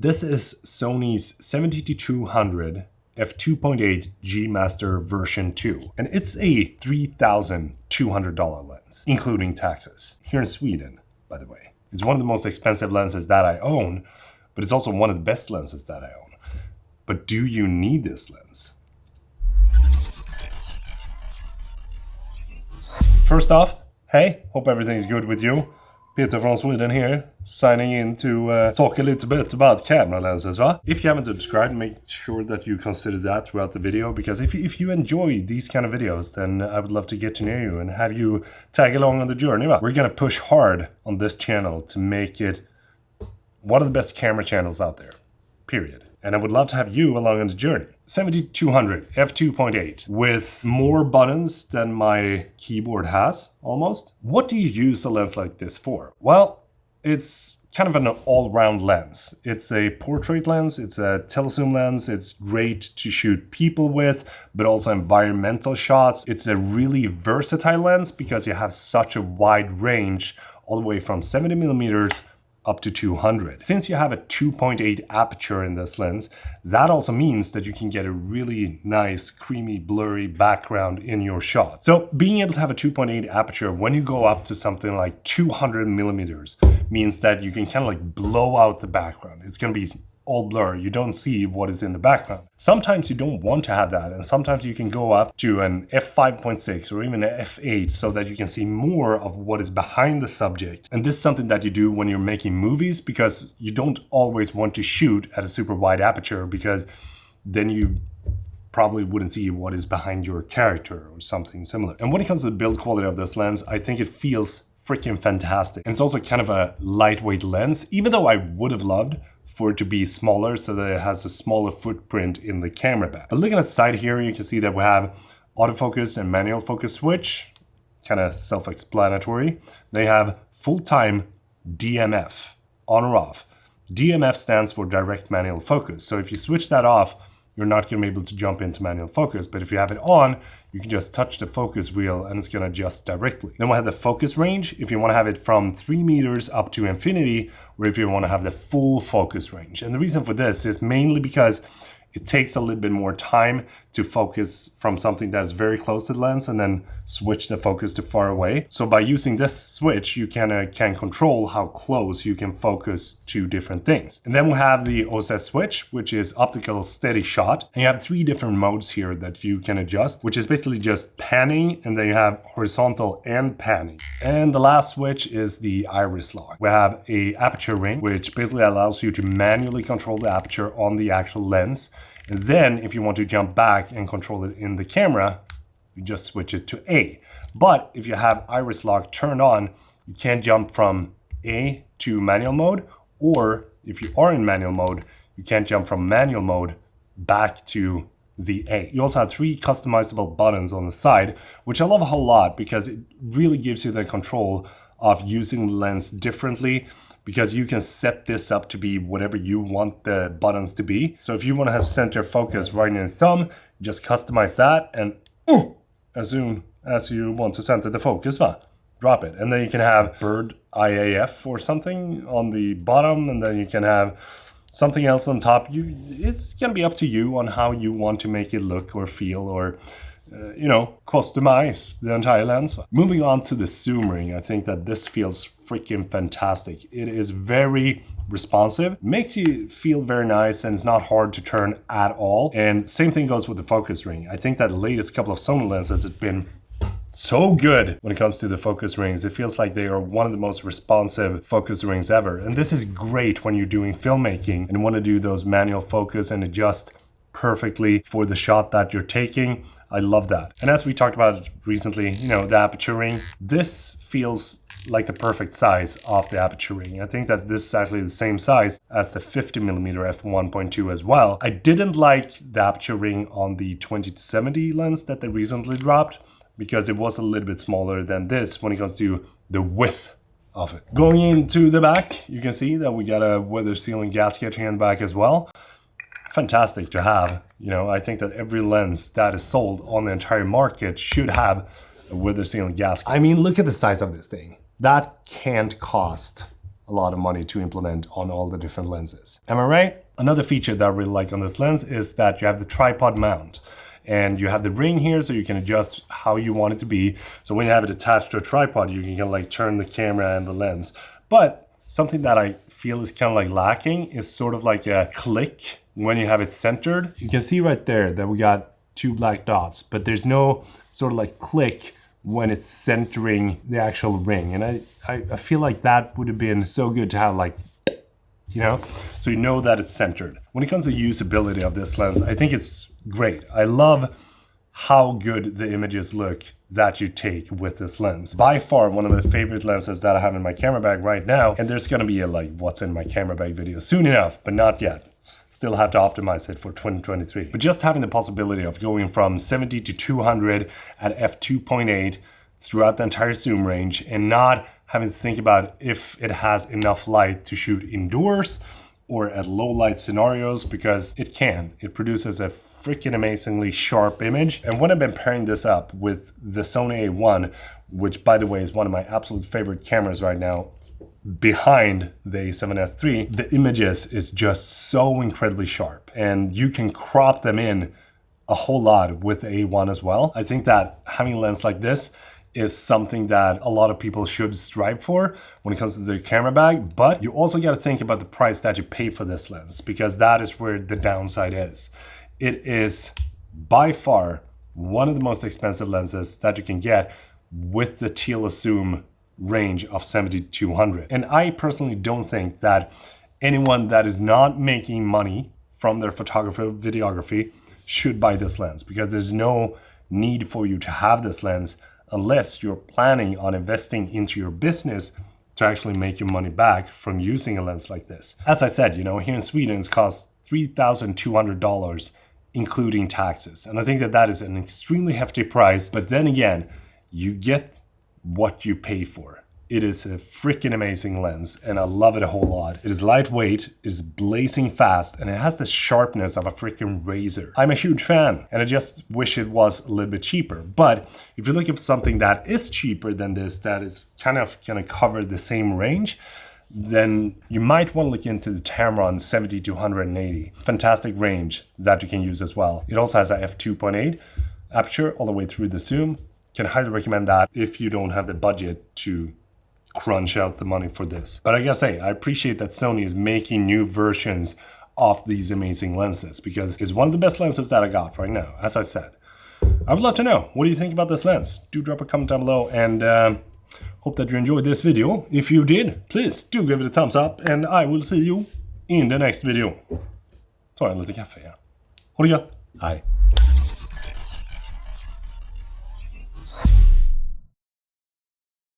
This is Sony's 70-200 f2.8 G Master version 2, and it's a $3,200 lens, including taxes, here in Sweden, by the way. It's one of the most expensive lenses that I own, but it's also one of the best lenses that I own. But do you need this lens? First off, hey, hope everything's good with you. Peter from Sweden here, signing in to talk a little bit about camera lenses, va? If you haven't subscribed, make sure that you consider that throughout the video, because if you enjoy these kind of videos, then I would love to get to know you and have you tag along on the journey, va? We're gonna push hard on this channel to make it one of the best camera channels out there, period. And I would love to have you along on the journey. 70-200 f2.8 with more buttons than my keyboard has, almost. What do you use a lens like this for? Well, it's kind of an all-round lens. It's a portrait lens, it's a telezoom lens, it's great to shoot people with, but also environmental shots. It's a really versatile lens because you have such a wide range, all the way from 70mm up to 200. Since you have a 2.8 aperture in this lens, that also means that you can get a really nice, creamy, blurry background in your shot. So being able to have a 2.8 aperture when you go up to something like 200mm means that you can kind of like blow out the background. It's gonna be all blur. You don't see what is in the background. Sometimes you don't want to have that, and sometimes you can go up to an f5.6 or even an f8 so that you can see more of what is behind the subject. And this is something that you do when you're making movies, because you don't always want to shoot at a super wide aperture, because then you probably wouldn't see what is behind your character or something similar. And when it comes to the build quality of this lens, I think it feels freaking fantastic. And it's also kind of a lightweight lens, even though I would have loved for it to be smaller so that it has a smaller footprint in the camera bag. But looking at the side here, you can see that we have autofocus and manual focus switch, kind of self-explanatory. They have full-time DMF, on or off. DMF stands for direct manual focus. So if you switch that off, you're not going to be able to jump into manual focus. But if you have it on, you can just touch the focus wheel and it's going to adjust directly. Then we'll have the focus range, if you want to have it from 3 meters up to infinity, or if you want to have the full focus range. And the reason for this is mainly because it takes a little bit more time to focus from something that is very close to the lens and then switch the focus to far away. So by using this switch, you can control how close you can focus to different things. And then we have the OSS switch, which is optical steady shot. And you have 3 different modes here that you can adjust, which is basically just panning, and then you have horizontal and panning. And the last switch is the iris lock. We have a aperture ring, which basically allows you to manually control the aperture on the actual lens. And then if you want to jump back and control it in the camera, you just switch it to A. But if you have iris lock turned on, you can't jump from A to manual mode, or if you are in manual mode, you can't jump from manual mode back to the A. You also have 3 customizable buttons on the side, which I love a whole lot because it really gives you the control of using the lens differently, because you can set this up to be whatever you want the buttons to be. So if you want to have center focus right in your thumb, just customize that, and as soon as you want to center the focus, drop it. And then you can have bird IAF or something on the bottom, and then you can have something else on top. It's gonna be up to you on how you want to make it look or feel, or customize the entire lens. Moving on to the zoom ring, I think that this feels freaking fantastic. It is very responsive, makes you feel very nice, and it's not hard to turn at all. And same thing goes with the focus ring. I think that the latest couple of Sony lenses have been so good when it comes to the focus rings. It feels like they are one of the most responsive focus rings ever. And this is great when you're doing filmmaking and want to do those manual focus and adjust perfectly for the shot that you're taking. I love that. And as we talked about recently, the aperture ring, this feels like the perfect size of the aperture ring. I think that this is actually the same size as the 50mm f1.2 as well. I didn't like the aperture ring on the 20-70 lens that they recently dropped, because it was a little bit smaller than this when it comes to the width of it. Going into the back, you can see that we got a weather sealing gasket here in the back as well. Fantastic to have. I think that every lens that is sold on the entire market should have a weather sealing gasket. I mean, look at the size of this thing. That can't cost a lot of money to implement on all the different lenses. Am I right? Another feature that I really like on this lens is that you have the tripod mount. And you have the ring here so you can adjust how you want it to be. So when you have it attached to a tripod, you can kind of like turn the camera and the lens. But something that I feel is kind of like lacking is sort of like a click when you have it centered. You can see right there that we got 2 black dots, but there's no sort of like click when it's centering the actual ring. And I feel like that would have been so good to have, like, you know, so you know that it's centered. When it comes to usability of this lens, I think it's great. I love how good the images look that you take with this lens. By far one of the favorite lenses that I have in my camera bag right now, and there's gonna be a like what's in my camera bag video soon enough, but not yet. Still have to optimize it for 2023. But just having the possibility of going from 70 to 200 at f2.8 throughout the entire zoom range and not having to think about if it has enough light to shoot indoors or at low light scenarios, because it can. It produces a freaking amazingly sharp image. And when I've been pairing this up with the Sony A1, which by the way is one of my absolute favorite cameras right now, behind the A7S III, the images is just so incredibly sharp. And you can crop them in a whole lot with the A1 as well. I think that having a lens like this is something that a lot of people should strive for when it comes to their camera bag, but you also got to think about the price that you pay for this lens, because that is where the downside is. It is by far one of the most expensive lenses that you can get with the telezoom range of 70 to 200. And I personally don't think that anyone that is not making money from their photography or videography should buy this lens, because there's no need for you to have this lens unless you're planning on investing into your business to actually make your money back from using a lens like this. As I said, you know, here in Sweden it costs $3,200 including taxes. And I think that that is an extremely hefty price, but then again, you get what you pay for. It is a freaking amazing lens and I love it a whole lot. It is lightweight, it is blazing fast, and it has the sharpness of a freaking razor. I'm a huge fan and I just wish it was a little bit cheaper. But if you're looking for something that is cheaper than this, that is kind of gonna cover the same range, then you might want to look into the Tamron 70 to 180. Fantastic range that you can use as well. It also has a f2.8 aperture all the way through the zoom. Can highly recommend that if you don't have the budget to crunch out the money for this. But I gotta say, I appreciate that Sony is making new versions of these amazing lenses, because it's one of the best lenses that I got right now, as I said. I would love to know, what do you think about this lens? Do drop a comment down below, and hope that you enjoyed this video. If you did, please do give it a thumbs up, and I will see you in the next video. Ta en lite kaffe, ja. Ha det gött. Hej.